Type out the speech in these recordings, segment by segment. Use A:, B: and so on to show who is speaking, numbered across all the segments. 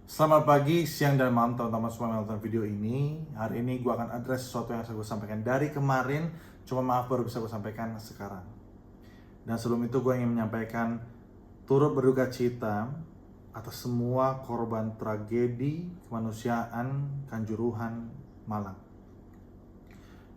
A: Selamat pagi, siang, dan malam teman-teman semua yang nonton video ini. Hari ini gue akan address sesuatu yang gue sampaikan dari kemarin. Cuma maaf baru bisa gue sampaikan sekarang. Dan sebelum itu gue ingin menyampaikan turut berduka cita atas semua korban tragedi kemanusiaan Kanjuruhan, Malang.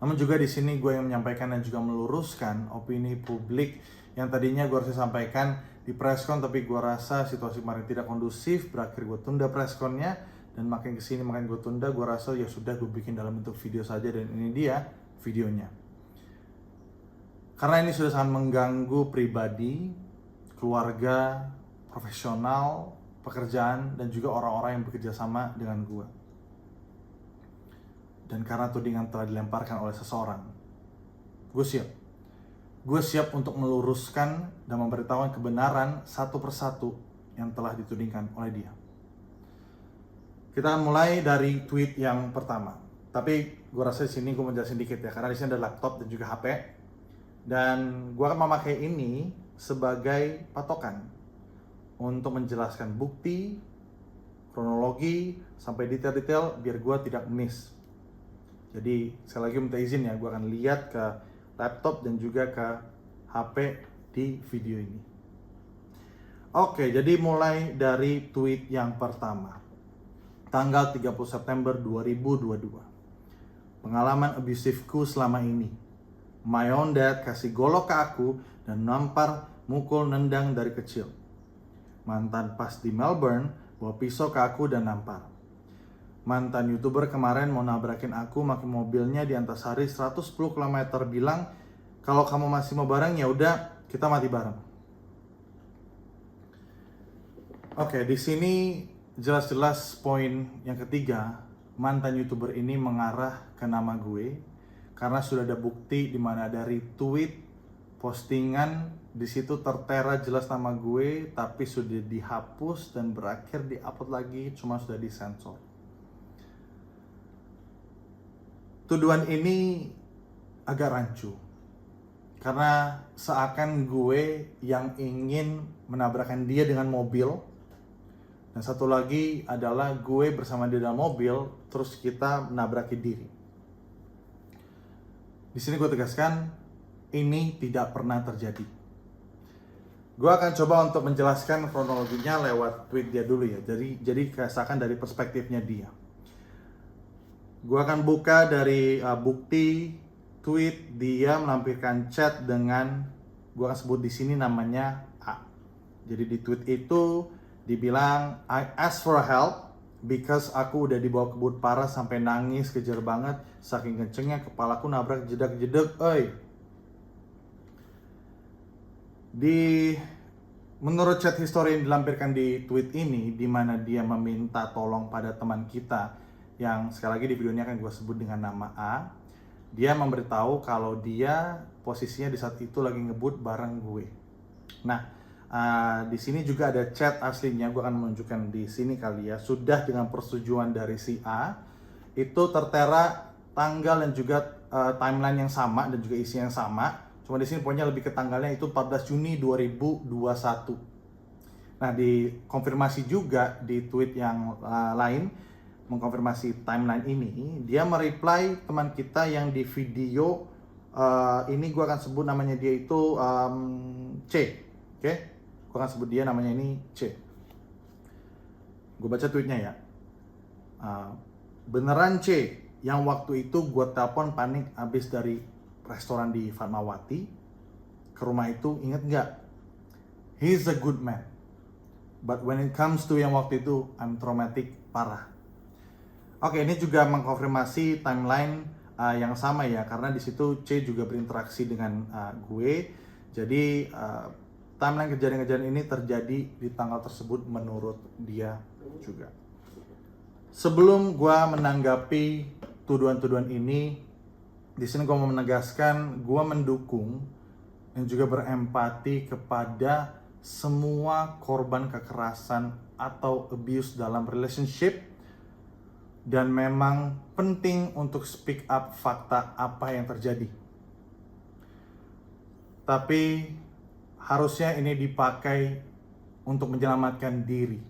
A: Namun juga di sini gue yang menyampaikan dan juga meluruskan opini publik yang tadinya gue harus sampaikan di preskon, tapi gue rasa situasi kemarin tidak kondusif, berakhir gue tunda preskonnya, dan makin kesini makin gue tunda. Gue rasa ya sudah, gue bikin dalam bentuk video saja, dan ini dia videonya. Karena ini sudah sangat mengganggu pribadi, keluarga, profesional, pekerjaan, dan juga orang-orang yang bekerja sama dengan gue. Dan karena tudingan telah dilemparkan oleh seseorang, gue siap. Gue siap untuk meluruskan dan memberitahukan kebenaran satu persatu yang telah ditudingkan oleh dia. Kita akan mulai dari tweet yang pertama. Tapi gue rasa di sini gue menjelasin dikit ya, karena di sini ada laptop dan juga HP. Dan gue akan memakai ini sebagai patokan untuk menjelaskan bukti, kronologi, sampai detail-detail biar gue tidak miss. Jadi sekali lagi minta izin ya, gue akan lihat ke laptop dan juga ke HP di video ini. Oke, jadi mulai dari tweet yang pertama. Tanggal 30 September 2022. Pengalaman abusiveku selama ini. My own dad kasih golok ke aku dan nampar, mukul, nendang dari kecil. Mantan pas di Melbourne bawa pisau ke aku dan nampar. Mantan YouTuber kemarin mau nabrakin aku pakai mobilnya di Antasari 110 km, bilang kalau kamu masih mau bareng ya udah kita mati bareng. Oke, di sini jelas-jelas poin yang ketiga, mantan YouTuber ini mengarah ke nama gue karena sudah ada bukti di mana dari tweet postingan di situ tertera jelas nama gue, tapi sudah dihapus dan berakhir diupload lagi, cuma sudah disensor. Tuduhan ini agak rancu karena seakan gue yang ingin menabrakkan dia dengan mobil, dan satu lagi adalah gue bersama dia dalam mobil terus kita menabraki diri. Di sini gue tegaskan ini tidak pernah terjadi. Gue akan coba untuk menjelaskan kronologinya lewat tweet dia dulu ya. Jadi kesakan dari perspektifnya dia. Gue akan buka dari bukti tweet dia melampirkan chat dengan, gue akan sebut di sini namanya A. Jadi di tweet itu dibilang, I ask for help because aku udah dibawa kebut parah sampai nangis kejer banget saking kencengnya kepalaku nabrak jedak-jedek. Menurut chat history yang dilampirkan di tweet ini, di mana dia meminta tolong pada teman kita yang sekali lagi di video ini akan gue sebut dengan nama A. Dia memberitahu kalau dia posisinya di saat itu lagi ngebut bareng gue. Nah, di sini juga ada chat aslinya, gue akan menunjukkan di sini kali ya. Sudah dengan persetujuan dari si A, itu tertera tanggal dan juga timeline yang sama dan juga isi yang sama. Cuma di sini poinnya lebih ke tanggalnya, itu 14 Juni 2021. Nah, dikonfirmasi juga di tweet yang lain mengkonfirmasi timeline ini. Dia mereply teman kita yang di video ini, gue akan sebut namanya dia itu C. Oke? Gue akan sebut dia namanya ini C. Gue baca tweetnya ya. Beneran C, yang waktu itu gue telepon panik abis dari restoran di Fatmawati ke rumah itu, inget nggak? He's a good man, but when it comes to yang waktu itu, I'm traumatic parah. Oke, ini juga mengkonfirmasi timeline yang sama ya, karena di situ C juga berinteraksi dengan gue. Jadi timeline kejadian-kejadian ini terjadi di tanggal tersebut menurut dia juga. Sebelum gue menanggapi tuduhan-tuduhan ini, di sini gue mau menegaskan gue mendukung dan juga berempati kepada semua korban kekerasan atau abuse dalam relationship, dan memang penting untuk speak up fakta apa yang terjadi. Tapi harusnya ini dipakai untuk menyelamatkan diri,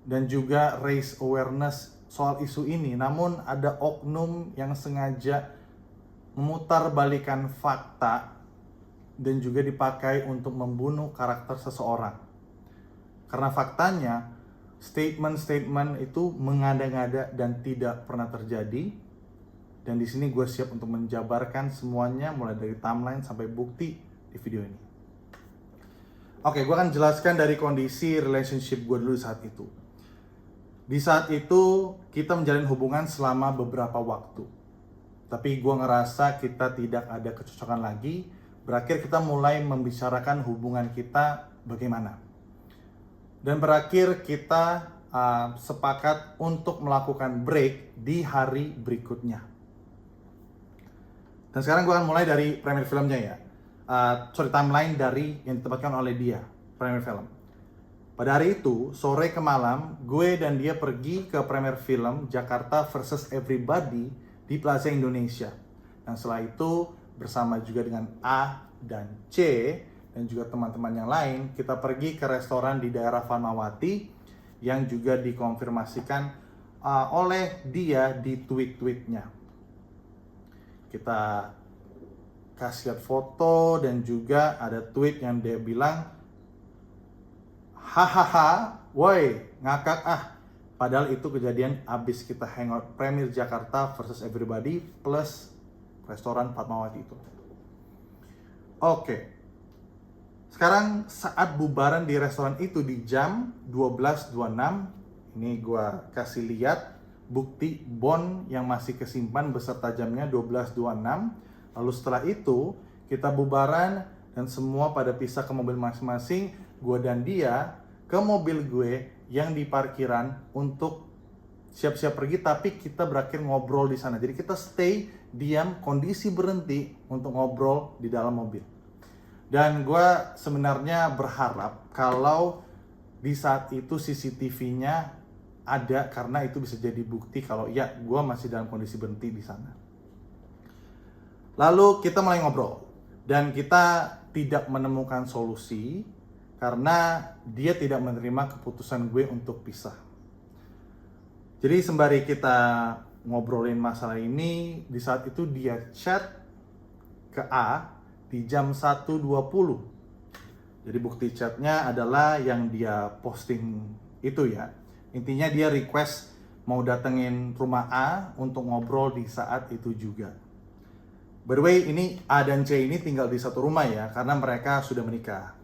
A: dan juga raise awareness soal isu ini. Namun ada oknum yang sengaja memutarbalikan fakta dan juga dipakai untuk membunuh karakter seseorang. Karena faktanya statement-statement itu mengada-ngada dan tidak pernah terjadi. Dan di sini gue siap untuk menjabarkan semuanya mulai dari timeline sampai bukti di video ini. Oke, gue akan jelaskan dari kondisi relationship gue dulu saat itu. Di saat itu kita menjalin hubungan selama beberapa waktu. Tapi gue ngerasa kita tidak ada kecocokan lagi. Berakhir kita mulai membicarakan hubungan kita bagaimana. Dan berakhir kita sepakat untuk melakukan break di hari berikutnya. Dan sekarang gue akan mulai dari premier filmnya ya. Timeline dari yang ditempatkan oleh dia, premier film. Pada hari itu, sore ke malam, gue dan dia pergi ke premier film Jakarta versus Everybody di Plaza Indonesia. Dan setelah itu, bersama juga dengan A dan C, dan juga teman-teman yang lain, kita pergi ke restoran di daerah Fatmawati yang juga dikonfirmasikan oleh dia di tweet-tweetnya. Kita kasih lihat foto dan juga ada tweet yang dia bilang, hahaha, woi, ngakak ah. Padahal itu kejadian abis kita hangout Premier Jakarta versus Everybody plus restoran Fatmawati itu. Oke. Sekarang saat bubaran di restoran itu di jam 12.26, ini gua kasih lihat bukti bon yang masih kesimpan beserta jamnya 12.26. Lalu setelah itu kita bubaran dan semua pada pisah ke mobil masing-masing. Gue dan dia ke mobil gue yang di parkiran untuk siap-siap pergi, tapi kita berakhir ngobrol di sana. Jadi kita stay diam, kondisi berhenti untuk ngobrol di dalam mobil. Dan gue sebenarnya berharap kalau di saat itu CCTV-nya ada, karena itu bisa jadi bukti kalau ya gue masih dalam kondisi berhenti di sana. Lalu kita mulai ngobrol dan kita tidak menemukan solusi karena dia tidak menerima keputusan gue untuk pisah. Jadi sembari kita ngobrolin masalah ini, di saat itu dia chat ke A di jam 1.20. Jadi bukti chatnya adalah yang dia posting itu ya. Intinya dia request mau datengin rumah A untuk ngobrol di saat itu juga. By the way, ini A dan C ini tinggal di satu rumah ya, karena mereka sudah menikah.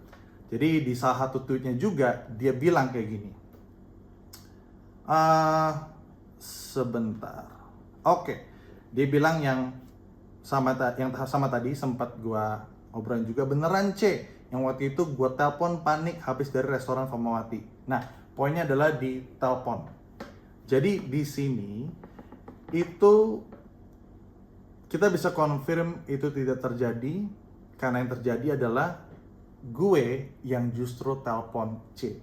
A: Jadi di salah satu tweetnya juga, dia bilang kayak gini. Sebentar. Oke. Dia bilang yang sama tadi, sempat gua obrolin juga, beneran C. Yang waktu itu gua telepon panik habis dari restoran Fatmawati. Nah, poinnya adalah di telepon. Jadi di sini, itu kita bisa confirm itu tidak terjadi, karena yang terjadi adalah gue yang justru telepon C.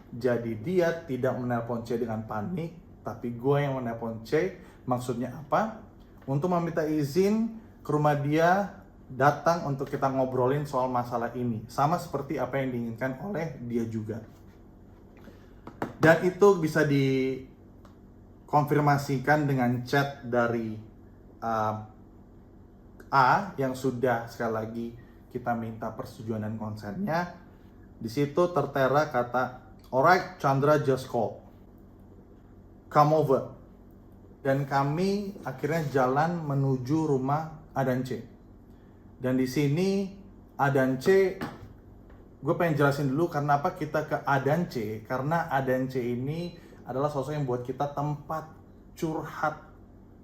A: Jadi dia tidak menelpon C dengan panik, tapi gue yang menelpon C. Maksudnya apa? Untuk meminta izin ke rumah dia, datang untuk kita ngobrolin soal masalah ini. Sama seperti apa yang diinginkan oleh dia juga. Dan itu bisa dikonfirmasikan dengan chat dari A yang sudah sekali lagi kita minta persetujuan dan konsennya. Di situ tertera kata, alright, Chandra just call, come over. Dan kami akhirnya jalan menuju rumah A dan C. Dan di sini A dan C, gue pengen jelasin dulu karena apa kita ke A dan C. Karena A dan C ini adalah sosok yang buat kita tempat curhat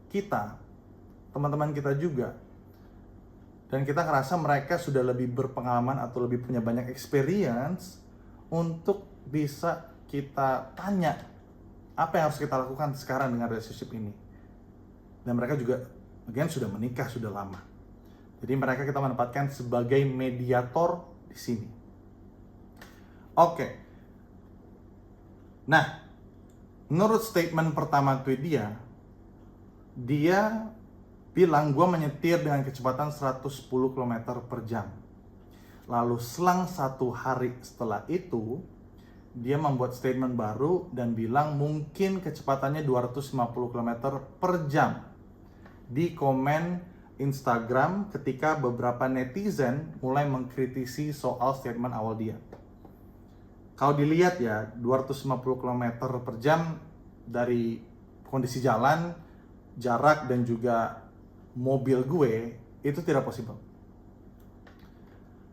A: kita, teman-teman kita juga. Dan kita ngerasa mereka sudah lebih berpengalaman atau lebih punya banyak experience untuk bisa kita tanya apa yang harus kita lakukan sekarang dengan relationship ini. Dan mereka juga, again, sudah menikah sudah lama. Jadi mereka kita menempatkan sebagai mediator di sini. Oke. Nah, menurut statement pertama tweet dia bilang gue menyetir dengan kecepatan 110 km per jam. Lalu selang 1 hari setelah itu, dia membuat statement baru dan bilang mungkin kecepatannya 250 km per jam di komen Instagram ketika beberapa netizen mulai mengkritisi soal statement awal dia. Kalau dilihat ya, 250 km per jam dari kondisi jalan, jarak dan juga mobil gue itu tidak possible.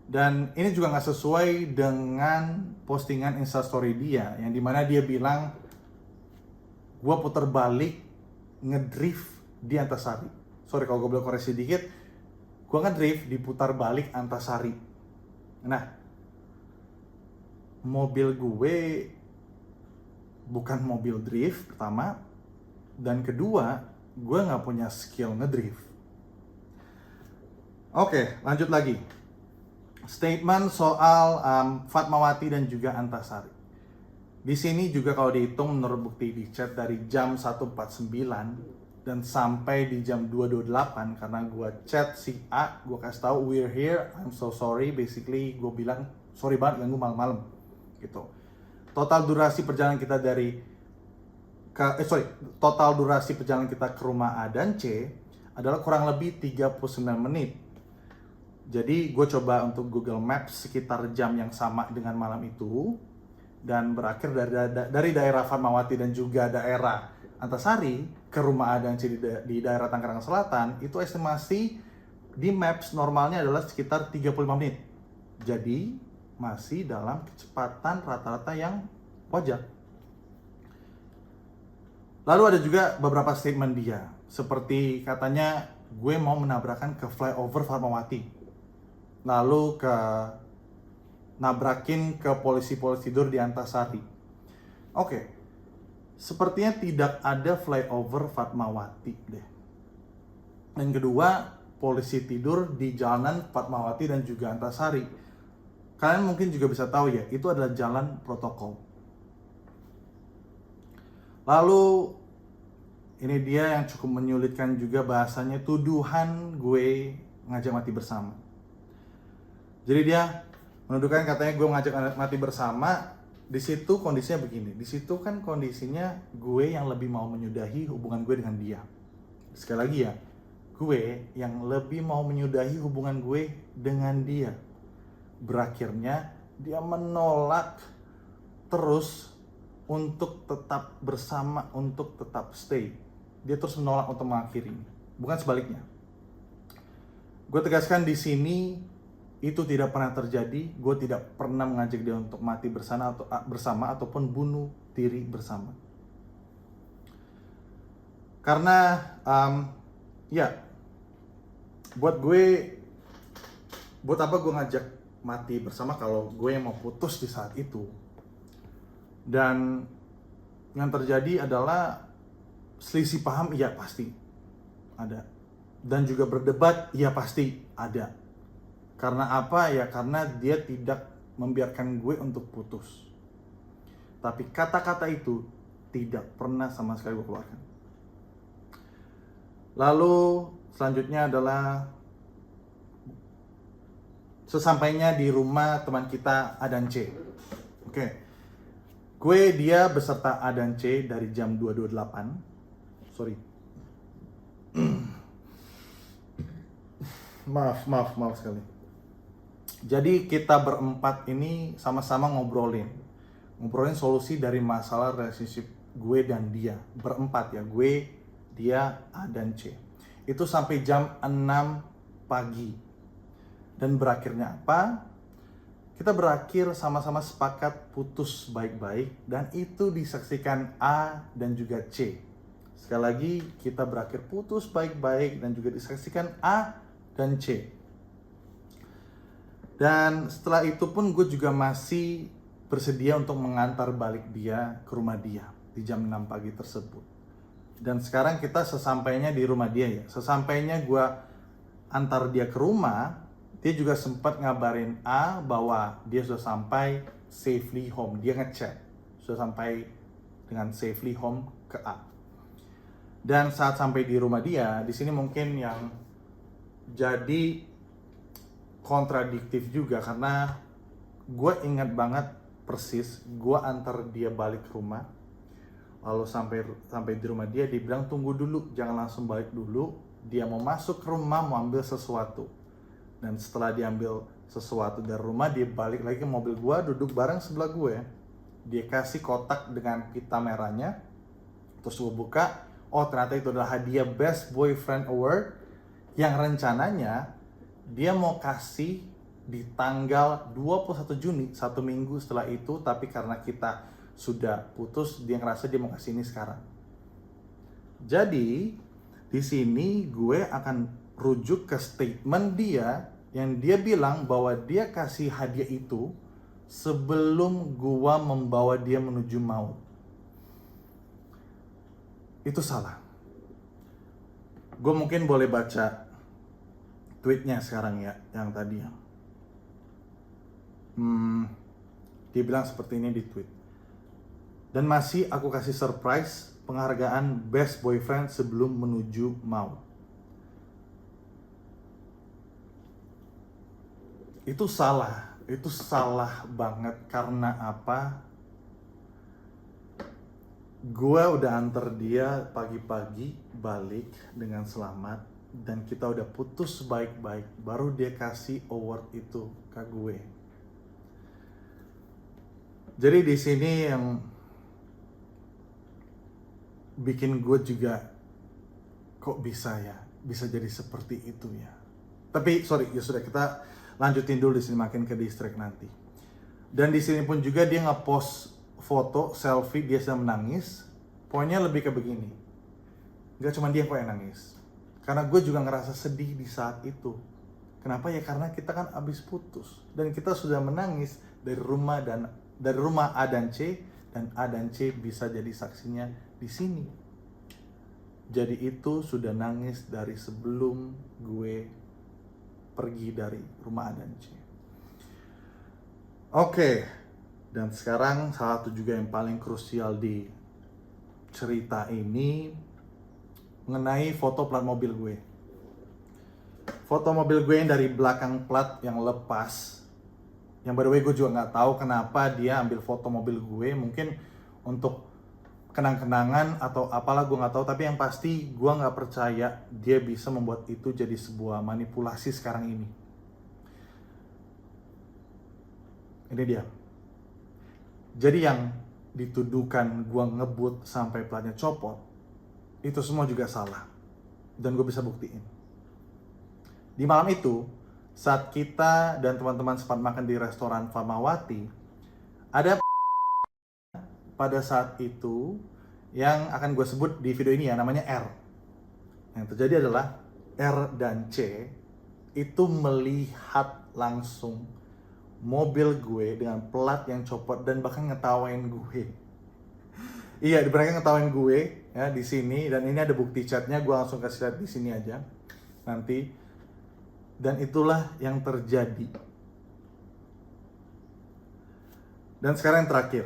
A: Dan ini juga nggak sesuai dengan postingan Instastory dia, yang dimana dia bilang, gue putar balik ngedrift di Antasari. Sorry kalau gue boleh koreksi dikit, gue ngedrift di putar balik Antasari. Nah, mobil gue bukan mobil drift pertama, dan kedua, gue nggak punya skill ngedrift. Oke, lanjut lagi. Statement soal Fatmawati dan juga Antasari. Di sini juga kalau dihitung menurut bukti di chat dari jam 1.49 dan sampai di jam 2.28, karena gue chat si A, gue kasih tahu we're here, I'm so sorry, basically gue bilang sorry banget ganggu malam-malam gitu. Total durasi perjalanan kita total durasi perjalanan kita ke rumah A dan C adalah kurang lebih 39 menit. Jadi gue coba untuk Google Maps sekitar jam yang sama dengan malam itu, dan berakhir dari daerah Fatmawati dan juga daerah Antasari ke rumah A dan C di daerah Tangerang Selatan, itu estimasi di Maps normalnya adalah sekitar 35 menit. Jadi masih dalam kecepatan rata-rata yang wajar. Lalu ada juga beberapa statement dia, seperti katanya gue mau menabrakkan ke flyover Fatmawati, lalu nabrakin ke polisi-polisi tidur di Antasari. Oke, sepertinya tidak ada flyover Fatmawati deh. Dan kedua, polisi tidur di jalanan Fatmawati dan juga Antasari. Kalian mungkin juga bisa tahu ya, itu adalah jalan protokol. Lalu ini dia yang cukup menyulitkan juga bahasanya, tuduhan gue ngajak mati bersama. Jadi dia menuduhkan katanya gue ngajak mati bersama. Di situ kondisinya begini. Di situ kan kondisinya gue yang lebih mau menyudahi hubungan gue dengan dia. Sekali lagi ya, gue yang lebih mau menyudahi hubungan gue dengan dia. Berakhirnya dia menolak terus untuk tetap bersama, untuk tetap stay. Dia terus menolak untuk mengakhiri, bukan sebaliknya. Gue tegaskan di sini, itu tidak pernah terjadi. Gue tidak pernah mengajak dia untuk mati bersama ataupun bunuh diri bersama. Karena buat apa gue ngajak mati bersama kalau gue yang mau putus di saat itu. Dan yang terjadi adalah selisih paham, iya pasti ada. Dan juga berdebat, iya pasti ada. Karena apa? Ya karena dia tidak membiarkan gue untuk putus. Tapi kata-kata itu tidak pernah sama sekali gue keluarkan. Lalu selanjutnya adalah sesampainya di rumah teman kita A dan C. Oke. Gue, dia beserta A dan C dari jam 2.28. Sorry. Maaf sekali. Jadi kita berempat ini sama-sama ngobrolin solusi dari masalah relationship gue dan dia. Berempat ya, gue, dia, A dan C. Itu sampai jam 6 pagi. Dan berakhirnya apa? Kita berakhir sama-sama sepakat putus baik-baik, dan itu disaksikan A dan juga C. Sekali lagi, kita berakhir putus baik-baik dan juga disaksikan A dan C. Dan setelah itu pun gue juga masih bersedia untuk mengantar balik dia ke rumah dia di jam 6 pagi tersebut. Dan sekarang kita sesampainya di rumah dia ya. Sesampainya gue antar dia ke rumah, dia juga sempat ngabarin A bahwa dia sudah sampai safely home. Dia ngechat, sudah sampai dengan safely home ke A. Dan saat sampai di rumah dia, di sini mungkin yang jadi kontradiktif juga, karena gue ingat banget persis, gue antar dia balik ke rumah. Lalu sampai di rumah dia bilang tunggu dulu, jangan langsung balik dulu. Dia mau masuk ke rumah, mau ambil sesuatu. Dan setelah diambil sesuatu dari rumah, dia balik lagi ke mobil gue, duduk bareng sebelah gue. Dia kasih kotak dengan pita merahnya. Terus gue buka, oh ternyata itu adalah hadiah Best Boyfriend Award yang rencananya dia mau kasih di tanggal 21 Juni, 1 minggu setelah itu. Tapi karena kita sudah putus, dia ngerasa dia mau kasih ini sekarang. Jadi di sini gue akan rujuk ke statement dia yang dia bilang bahwa dia kasih hadiah itu sebelum gue membawa dia menuju maut. Itu salah. Gue mungkin boleh baca tweetnya sekarang ya, yang tadi ya. Dia bilang seperti ini di tweet. Dan masih aku kasih surprise penghargaan Best Boyfriend sebelum menuju maut. Itu salah banget. Karena apa? Gue udah antar dia pagi-pagi balik dengan selamat. Dan kita udah putus baik-baik. Baru dia kasih award itu ke gue. Jadi di sini yang bikin gue juga kok bisa jadi seperti itu ya. Tapi sorry, ya sudah, kita lanjutin dulu di sini, makin ke distract nanti. Dan di sini pun juga dia ngepost foto selfie dia sedang menangis. Poinnya lebih ke begini. Gak cuma dia kok yang nangis. Karena gue juga ngerasa sedih di saat itu. Kenapa ya? Karena kita kan abis putus dan kita sudah menangis dari rumah A dan C, dan A dan C bisa jadi saksinya di sini. Jadi itu sudah nangis dari sebelum gue pergi dari rumah A dan C. Oke, dan sekarang salah satu juga yang paling krusial di cerita ini mengenai foto plat mobil gue. Foto mobil gue yang dari belakang plat yang lepas. Yang by the way gue juga nggak tahu kenapa dia ambil foto mobil gue. Mungkin untuk kenang-kenangan atau apalah, gue nggak tahu. Tapi yang pasti gue nggak percaya dia bisa membuat itu jadi sebuah manipulasi sekarang ini. Ini dia. Jadi yang dituduhkan gue ngebut sampai platnya copot, itu semua juga salah. Dan gue bisa buktiin. Di malam itu, saat kita dan teman-teman sempat makan di restoran Fatmawati, ada pada saat itu yang akan gue sebut di video ini ya, namanya R. Yang terjadi adalah R dan C itu melihat langsung mobil gue dengan plat yang copot dan bahkan ngetawain gue. Iya, mereka ngetawain gue ya di sini, dan ini ada bukti chatnya, gue langsung kasih lihat di sini aja nanti. Dan itulah yang terjadi. Dan sekarang yang terakhir.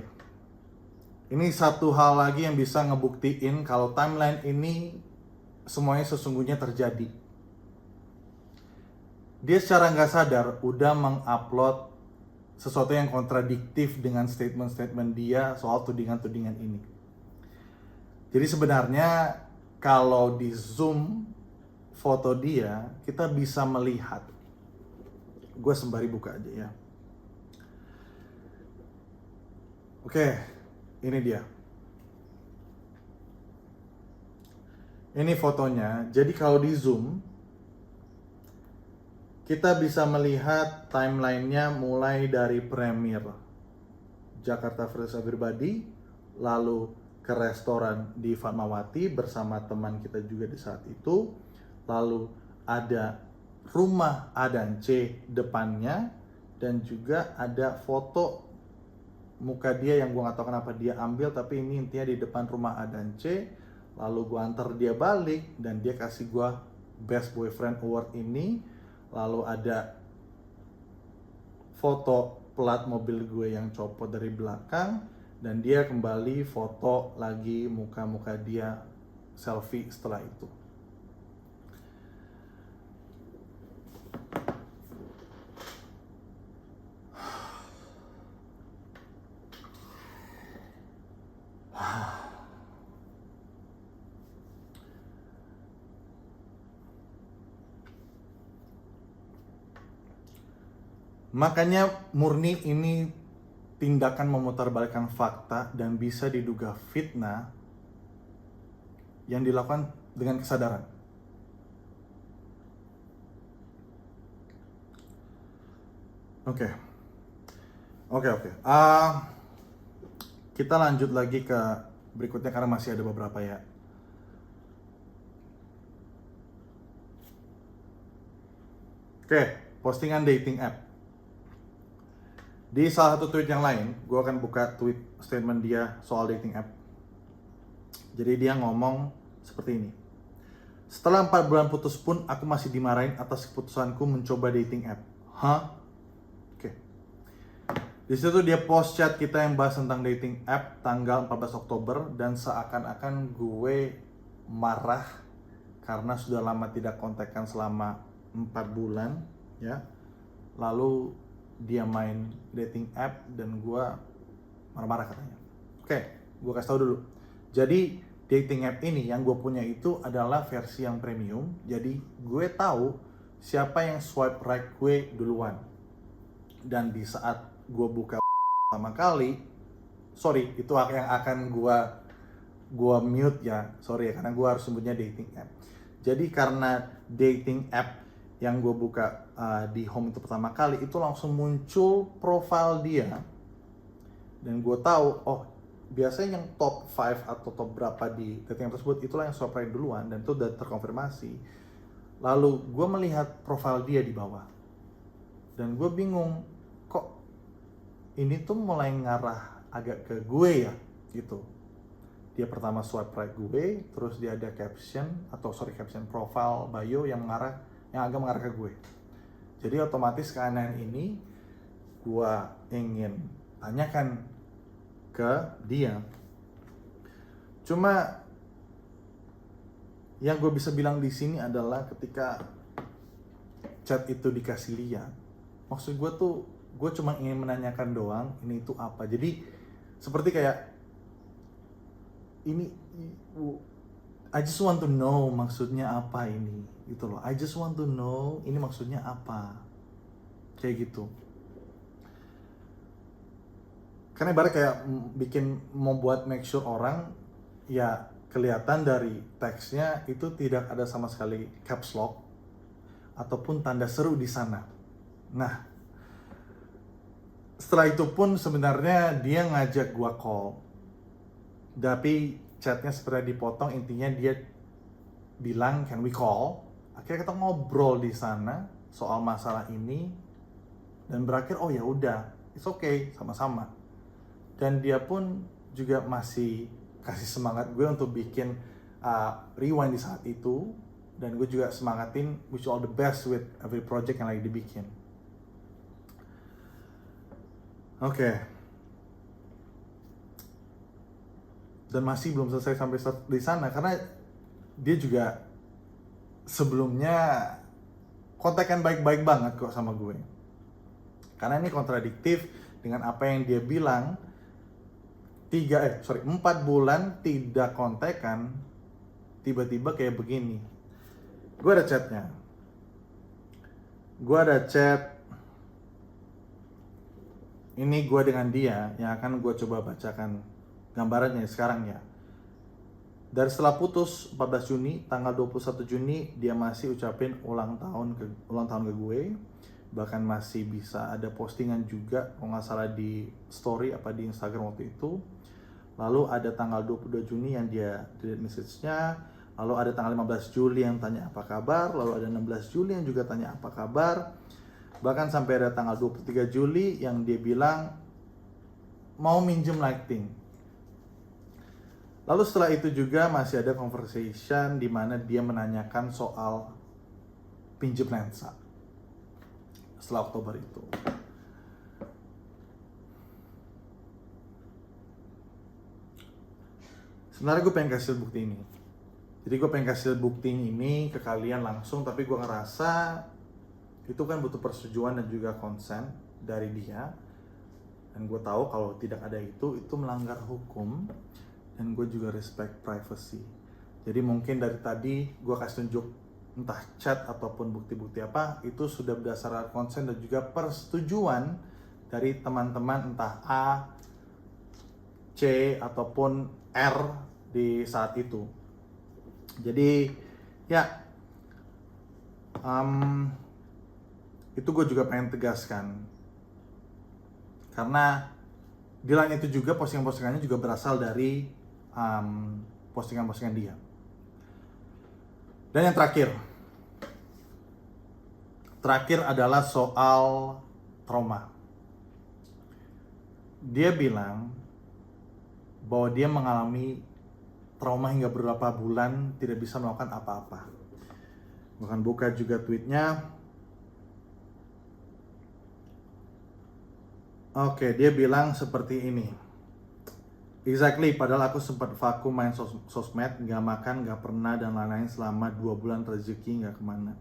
A: Ini satu hal lagi yang bisa ngebuktiin kalau timeline ini semuanya sesungguhnya terjadi. Dia secara nggak sadar udah mengupload sesuatu yang kontradiktif dengan statement-statement dia soal tudingan-tudingan ini. Jadi sebenarnya kalau di zoom foto dia, kita bisa melihat. Gue sembari buka aja ya. Oke, ini dia. Ini fotonya. Jadi kalau di zoom, kita bisa melihat timelinenya mulai dari premier Jakarta First Everybody, lalu ke restoran di Fatmawati bersama teman kita juga di saat itu, lalu ada rumah A dan C depannya, dan juga ada foto muka dia yang gue gak tahu kenapa dia ambil, tapi ini intinya di depan rumah A dan C. Lalu gue antar dia balik dan dia kasih gue Best Boyfriend Award ini. Lalu ada foto plat mobil gue yang copot dari belakang, dan dia kembali foto lagi muka-muka dia selfie setelah itu. Makanya murni ini tindakan memutarbalikkan fakta dan bisa diduga fitnah yang dilakukan dengan kesadaran. Oke. Kita lanjut lagi ke berikutnya karena masih ada beberapa ya. Oke, postingan dating app. Di salah satu tweet yang lain, gue akan buka tweet statement dia soal dating app. Jadi dia ngomong seperti ini. Setelah 4 bulan putus pun aku masih dimarahin atas keputusanku mencoba dating app. Hah? Oke. Di situ dia post chat kita yang bahas tentang dating app tanggal 14 Oktober dan seakan-akan gue marah karena sudah lama tidak kontakkan selama 4 bulan ya. Lalu dia main dating app dan gue marah-marah katanya. Oke, gue kasih tau dulu. Jadi dating app ini yang gue punya itu adalah versi yang premium. Jadi gue tahu siapa yang swipe right gue duluan. Dan di saat gue buka pertama kali, sorry itu yang akan gue mute ya, sorry ya, karena gue harus sebutnya dating app. Jadi karena dating app yang gue buka di home itu pertama kali, itu langsung muncul profile dia. Dan gue tahu, oh biasanya yang top 5 atau top berapa di dating app tersebut, itulah yang swipe right duluan dan itu udah terkonfirmasi. Lalu gue melihat profile dia di bawah. Dan gue bingung, kok ini tuh mulai ngarah agak ke gue ya, gitu. Dia pertama swipe right gue, terus dia ada caption profile bio yang agak mengarah ke gue. Jadi otomatis keanehan ini gue ingin tanyakan ke dia. Cuma yang gue bisa bilang di sini adalah ketika chat itu dikasih lihat, maksud gue tuh gue cuma ingin menanyakan doang ini itu apa. Jadi seperti kayak ini, I just want to know maksudnya apa ini, gitu loh. I just want to know ini maksudnya apa, kayak gitu. Karena ibarat kayak membuat make sure orang ya kelihatan dari teksnya itu tidak ada sama sekali caps lock ataupun tanda seru di sana. Nah, setelah itu pun sebenarnya dia ngajak gua call, tapi chatnya seperti dipotong. Intinya dia bilang can we call. Akhirnya kita ngobrol di sana soal masalah ini dan berakhir oh ya udah, it's okay, sama-sama. Dan dia pun juga masih kasih semangat gue untuk bikin rewind di saat itu. Dan gue juga semangatin wish you all the best with every project yang lagi dibikin. Oke. Dan masih belum selesai sampai di sana karena dia juga sebelumnya kontakkan baik-baik banget kok sama gue. Karena ini kontradiktif dengan apa yang dia bilang. 4 bulan tidak kontekan, tiba-tiba kayak begini. Gue ada chatnya. Gue ada chat. Ini gue dengan dia yang akan gue coba bacakan gambarannya sekarang ya. Dari setelah putus 14 Juni, tanggal 21 Juni dia masih ucapin ulang tahun ke gue. Bahkan masih bisa ada postingan juga kalau nggak salah di story apa di Instagram waktu itu. Lalu ada tanggal 22 Juni yang dia delete message-nya. Lalu ada tanggal 15 Juli yang tanya apa kabar. Lalu ada 16 Juli yang juga tanya apa kabar. Bahkan sampai ada tanggal 23 Juli yang dia bilang mau minjem lighting. Lalu setelah itu juga masih ada conversation di mana dia menanyakan soal pinjem lensa. Setelah Oktober itu. Sebenarnya gue pengen kasih bukti ini. Jadi gue pengen kasih bukti ini ke kalian langsung, tapi gue ngerasa itu kan butuh persetujuan dan juga konsen dari dia. Dan gue tahu kalau tidak ada itu melanggar hukum. Dan gue juga respect privacy. Jadi mungkin dari tadi gue kasih tunjuk entah chat ataupun bukti-bukti apa, itu sudah berdasarkan konsen dan juga persetujuan dari teman-teman entah A, C ataupun R di saat itu. Jadi ya itu gue juga pengen tegaskan, karena di lain itu juga postingan-postingannya juga berasal dari postingan-postingan dia. Dan yang terakhir adalah soal trauma. Dia bilang bahwa dia mengalami trauma hingga beberapa bulan tidak bisa melakukan apa-apa. Bahkan buka juga tweetnya. Oke, dia bilang seperti ini. Exactly, padahal aku sempat vakum main sosmed, gak makan, gak pernah, dan lain-lain selama 2 bulan, rezeki gak kemana.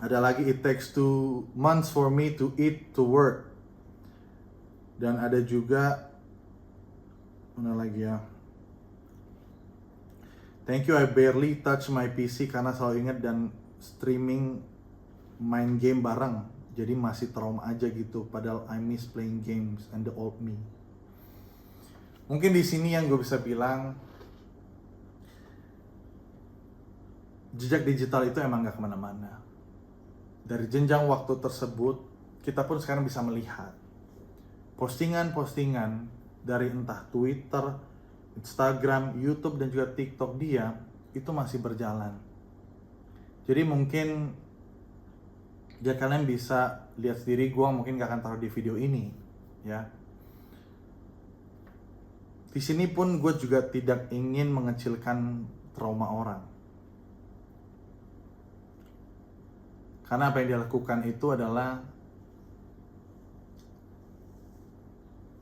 A: Ada lagi, it takes 2 months for me to eat, to work. Dan ada juga, mana lagi ya? Thank you, I barely touch my PC karena selalu ingat dan streaming main game bareng. Jadi masih trauma aja gitu, padahal I miss playing games and the old me. Mungkin di sini yang gue bisa bilang, jejak digital itu emang gak kemana-mana. Dari jenjang waktu tersebut, kita pun sekarang bisa melihat postingan-postingan dari entah Twitter, Instagram, YouTube, dan juga TikTok dia, itu masih berjalan. Jadi mungkin ya kalian bisa lihat sendiri, gue mungkin gak akan taruh di video ini ya. Di sini pun gue juga tidak ingin mengecilkan trauma orang, karena apa yang dia lakukan itu adalah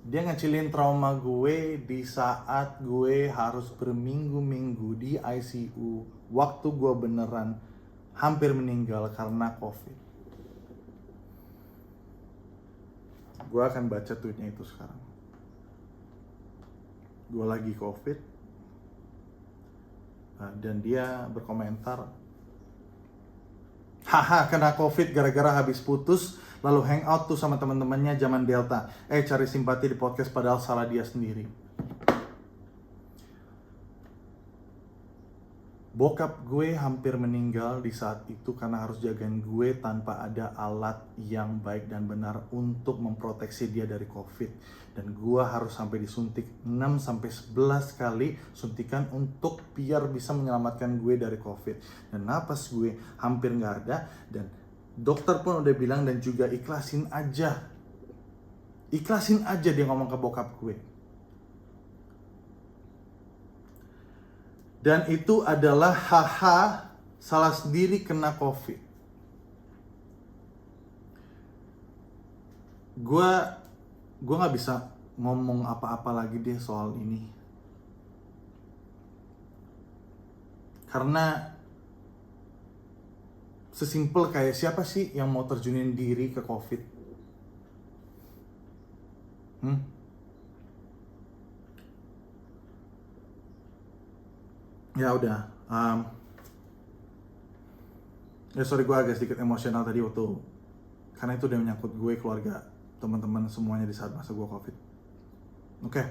A: dia ngecilin trauma gue di saat gue harus berminggu-minggu di ICU, waktu gue beneran hampir meninggal karena COVID. Gue akan baca tweetnya itu sekarang. Gue lagi COVID, dan dia berkomentar, haha, kena COVID gara-gara habis putus, lalu hangout tuh sama teman-temannya zaman Delta. Cari simpati di podcast padahal salah dia sendiri. Bokap gue hampir meninggal di saat itu karena harus jagain gue tanpa ada alat yang baik dan benar untuk memproteksi dia dari COVID. Dan gue harus sampai disuntik 6-11 kali suntikan untuk biar bisa menyelamatkan gue dari COVID. Dan napas gue hampir gak ada, dan dokter pun udah bilang, dan juga ikhlasin aja dia ngomong ke bokap gue. Dan itu adalah haha, salah sendiri kena COVID. Gue gak bisa ngomong apa-apa lagi deh soal ini, karena sesimpel kayak siapa sih yang mau terjunin diri ke COVID? Ya udah, sorry, gue agak sedikit emosional tadi waktu, karena itu udah menyangkut gue, keluarga, teman-teman semuanya di saat masa gue COVID. Oke.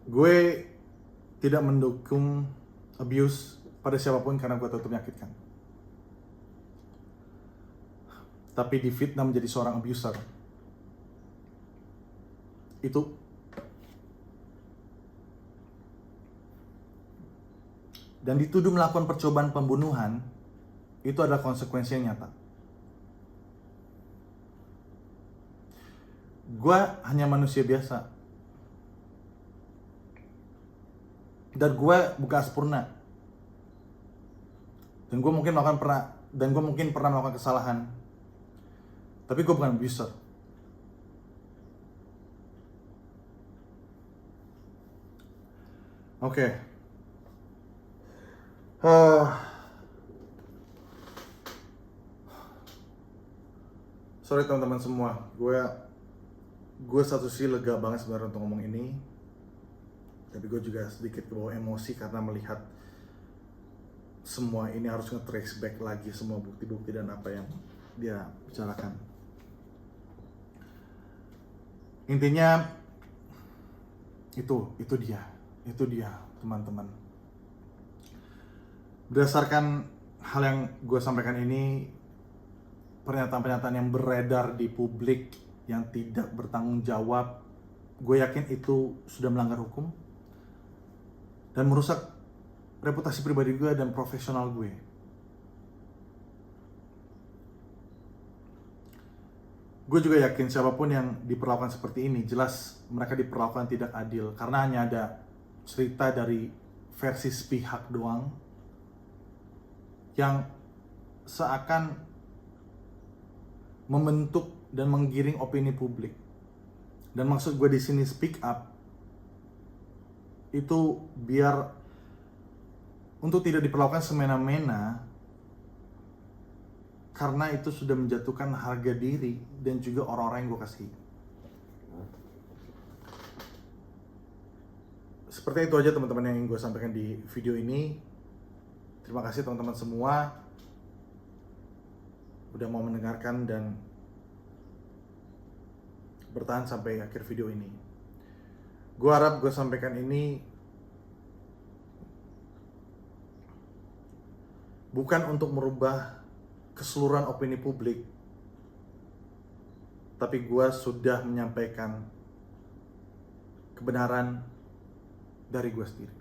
A: Gue tidak mendukung abuse pada siapapun karena gue tetap menyakitkan. Tapi difitnah menjadi seorang abuser, itu dan dituduh melakukan percobaan pembunuhan, itu adalah konsekuensi yang nyata. Gue hanya manusia biasa, dan gue bukan sempurna, dan gue mungkin pernah melakukan kesalahan, tapi gue bukan abuser. Oke. Sorry teman-teman semua, gue gue satu sisi lega banget sebenarnya untuk ngomong ini, tapi gue juga sedikit kebawa emosi karena melihat semua ini harus nge-trace back lagi semua bukti-bukti dan apa yang dia bicarakan. Intinya itu dia teman-teman. Berdasarkan hal yang gue sampaikan ini, pernyataan-pernyataan yang beredar di publik yang tidak bertanggung jawab, gue yakin itu sudah melanggar hukum dan merusak reputasi pribadi gue dan profesional gue. Gue juga yakin siapapun yang diperlakukan seperti ini, jelas mereka diperlakukan tidak adil karena hanya ada cerita dari versi sepihak doang yang seakan membentuk dan menggiring opini publik. Dan maksud gue di sini speak up itu biar untuk tidak diperlakukan semena-mena, karena itu sudah menjatuhkan harga diri dan juga orang-orang yang gue kasih. Seperti itu aja teman-teman yang gue sampaikan di video ini. Terima kasih teman-teman semua udah mau mendengarkan dan bertahan sampai akhir video ini. Gue harap gue sampaikan ini bukan untuk merubah keseluruhan opini publik, tapi gue sudah menyampaikan kebenaran dari gue sendiri.